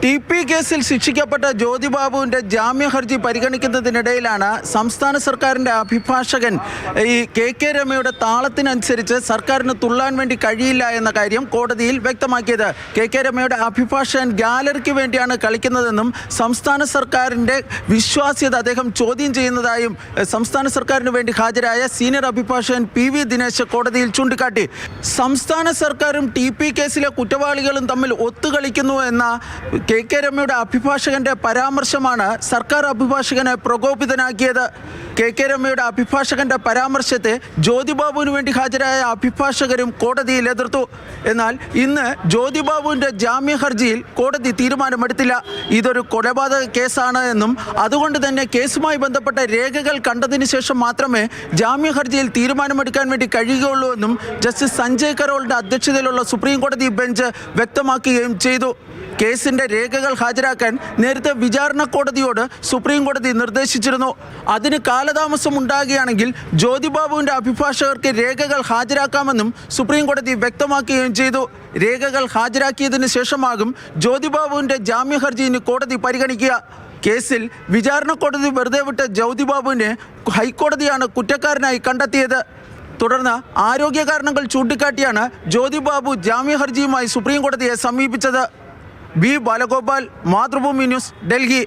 TP കേസിൽ ശിക്ഷിക്കപ്പെട്ട ജ്യോതിബാബുവിന്റെ ജാമ്യ ഹർജി പരിഗണിക്കുന്നതിനിടയിലാണ് സംസ്ഥാന സർക്കാരിന്റെ അഭിഭാഷകൻ ഈ KK രമയുടെ താളത്തിനനുസരിച്ച് സർക്കാരിന് തുള്ളാൻ വേണ്ടി കഴിയില്ല എന്ന കാര്യം കോടതിയിൽ വ്യക്തമാക്കിയത്. KK രമയുടെ അഭിഭാഷകൻ ഗാലറിക്ക് വേണ്ടിയാണ് കളിക്കുന്നതെന്നും സംസ്ഥാന സർക്കാരിന്റെ വിശ്വാസ്യത അദ്ദേഹം ചോദ്യം ചെയ്യുന്നതായും സംസ്ഥാന സർക്കാരിന് വേണ്ടി ഹാജരായ സീനിയർ അഭിഭാഷകൻ PV ദിനേശ് കോടതിയിൽ ചൂണ്ടിക്കാട്ടി. സംസ്ഥാന സർക്കാരും TP കേസിലെ കുറ്റവാളികളും തമ്മിൽ ഒത്തുകളിക്കുന്നു എന്ന KK രമയുടെ അഭിഭാഷകന്റെ പരാമർശമാണ് സർക്കാർ അഭിഭാഷകനെ പ്രകോപിതനാക്കിയത്. KK രമയുടെ അഭിഭാഷകന്റെ പരാമർശത്തെ ജ്യോതിബാബുവിന് വേണ്ടി ഹാജരായ അഭിഭാഷകരും കോടതിയിൽ എതിർത്തു. എന്നാൽ ഇന്ന് ജ്യോതിബാബുവിന്റെ ജാമ്യ ഹർജിയിൽ കോടതി തീരുമാനമെടുത്തില്ല. ഇതൊരു കൊലപാതക കേസാണ് എന്നും അതുകൊണ്ട് തന്നെ കേസുമായി ബന്ധപ്പെട്ട രേഖകൾ കണ്ടതിന് ശേഷം മാത്രമേ ജാമ്യ ഹർജിയിൽ തീരുമാനമെടുക്കാൻ വേണ്ടി കഴിയുകയുള്ളൂ എന്നും ജസ്റ്റിസ് സഞ്ജയ് കരോളിന്റെ അധ്യക്ഷതയിലുള്ള സുപ്രീം കോടതി ബെഞ്ച് വ്യക്തമാക്കുകയും ചെയ്തു. കേസിന്റെ രേഖകൾ ഹാജരാക്കാൻ നേരത്തെ വിചാരണ കോടതിയോട് സുപ്രീം കോടതി നിർദ്ദേശിച്ചിരുന്നു. അതിന് കാലതാമസം ഉണ്ടാകുകയാണെങ്കിൽ ജ്യോതിബാബുവിന്റെ അഭിഭാഷകർക്ക് രേഖകൾ ഹാജരാക്കാമെന്നും സുപ്രീം കോടതി വ്യക്തമാക്കുകയും ചെയ്തു. രേഖകൾ ഹാജരാക്കിയതിന് ശേഷമാകും ജ്യോതിബാബുവിന്റെ ജാമ്യ ഹർജിന് കോടതി പരിഗണിക്കുക. കേസിൽ വിചാരണ കോടതി വെറുതെ വിട്ട ജ്യോതിബാബുവിനെ ഹൈക്കോടതിയാണ് കുറ്റക്കാരനായി കണ്ടെത്തിയത്. തുടർന്ന് ആരോഗ്യ കാരണങ്ങൾ ചൂണ്ടിക്കാട്ടിയാണ് ജ്യോതിബാബു ജാമ്യ ഹർജിയുമായി സുപ്രീം കോടതിയെ സമീപിച്ചത്. B. ബാലഗോപാൽ, മാതൃഭൂമി ന്യൂസ്, ഡൽഹി.